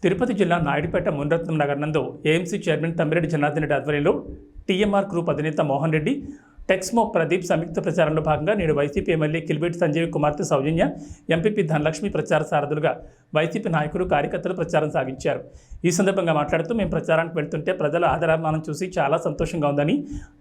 తిరుపతి జిల్లా నాయుడుపేట మున్రత్నం నగర్ నందు AMC chairman Tammireddy Janardhan Reddy ఆధ్వర్యంలో టీఎంఆర్ గ్రూప్ అధినేత మోహన్ రెడ్డి, టెక్స్మో ప్రదీప్ సంయుక్త ప్రచారంలో భాగంగా నేడు వైసీపీ ఎమ్మెల్యే కిల్బేటి సంజీవ్ కుమార్తె సౌజన్య, ఎంపీపీ ధనలక్ష్మి ప్రచార సారథులుగా వైసీపీ నాయకులు, కార్యకర్తలు ప్రచారం సాగించారు. ఈ సందర్భంగా మాట్లాడుతూ, మేము ప్రచారానికి వెళ్తుంటే ప్రజల ఆదరాభిమానం చూసి చాలా సంతోషంగా ఉందని,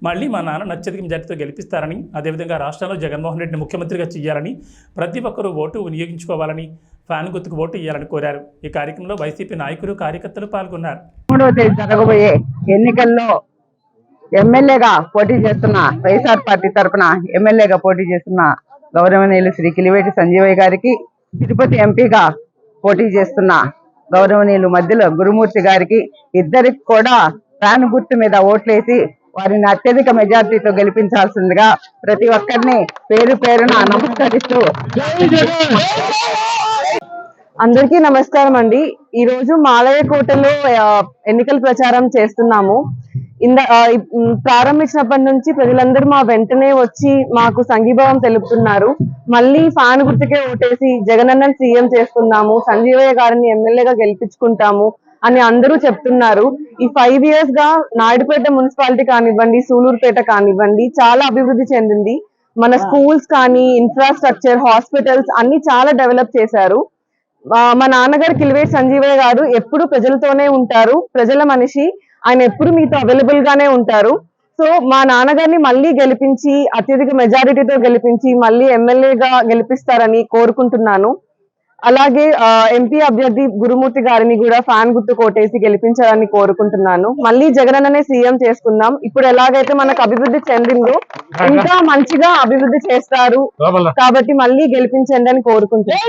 మళ్ళీ మా నాన్న అత్యధిక మెజార్టీతో గెలిపిస్తారని, అదేవిధంగా రాష్ట్రంలో జగన్మోహన్ రెడ్డిని ముఖ్యమంత్రిగా చేయాలని, ప్రతి ఒక్కరూ ఓటు వినియోగించుకోవాలని, ఫ్యాన్ గుర్తుకు ఓటు ఇవ్వాలని కోరారు. ఈ కార్యక్రమంలో వైసీపీ నాయకులు, కార్యకర్తలు పాల్గొన్నారు. 3వ తేదీ జరగబోయే ఎన్నికల్లో ఎమ్మెల్యేగా పోటీ చేస్తున్న వైఎస్ఆర్ పార్టీ తరఫున ఎమ్మెల్యేగా పోటీ చేస్తున్న గౌరవనీయులు శ్రీ కిలివేటి సంజీవయ్య గారికి, తిరుపతి ఎంపీగా పోటీ చేస్తున్న గౌరవనీయులు మధ్యలో గురుమూర్తి గారికి, ఇద్దరికి కూడా ఫ్యాన్ గుర్తు మీద ఓట్లేసి వారిని అత్యధిక మెజార్టీతో గెలిపించాల్సిందిగా ప్రతి ఒక్కరిని పేరు పేరున నమస్కరిస్తూ, అందరికీ నమస్కారం అండి. ఈ రోజు మాలయకోటలో ఎన్నికల ప్రచారం చేస్తున్నాము. ప్రారంభించినప్పటి నుంచి ప్రజలందరూ మా వెంటనే వచ్చి మాకు సంఘీభావం తెలుపుతున్నారు. మళ్ళీ ఫ్యాన్ గుర్తుకే ఓటేసి జగనన్నను సీఎం చేసుకుందాము, సంజీవయ్య గారిని ఎమ్మెల్యేగా గెలిపించుకుంటాము అని అందరూ చెప్తున్నారు. ఈ 5 years గా నాయుడుపేట మున్సిపాలిటీ కానివ్వండి, సూలూరుపేట కానివ్వండి చాలా అభివృద్ధి చెందింది. మన స్కూల్స్ కానీ, ఇన్ఫ్రాస్ట్రక్చర్, హాస్పిటల్స్ అన్ని చాలా డెవలప్ చేశారు. మా నాన్నగారు కిలివేటి సంజీవయ్య గారు ఎప్పుడు ప్రజలతోనే ఉంటారు, ప్రజల మనిషి. ఆయన ఎప్పుడు మీతో అవైలబుల్ గానే ఉంటారు. సో మా నాన్నగారిని మళ్ళీ గెలిపించి, అత్యధిక మెజారిటీతో గెలిపించి మళ్ళీ ఎమ్మెల్యేగా గెలిపిస్తారని కోరుకుంటున్నాను. అలాగే ఎంపీ అభ్యర్థి గురుమూర్తి గారిని కూడా ఫ్యాన్ గుర్తు కోటేసి గెలిపించాలని కోరుకుంటున్నాను. మళ్ళీ జగనన్ననే సీఎం చేసుకుందాం. ఇప్పుడు ఎలాగైతే మనకు అభివృద్ధి చెందిందో ఇంకా మంచిగా అభివృద్ధి చేస్తారు కాబట్టి మళ్ళీ గెలిపించండి అని కోరుకుంటున్నాను.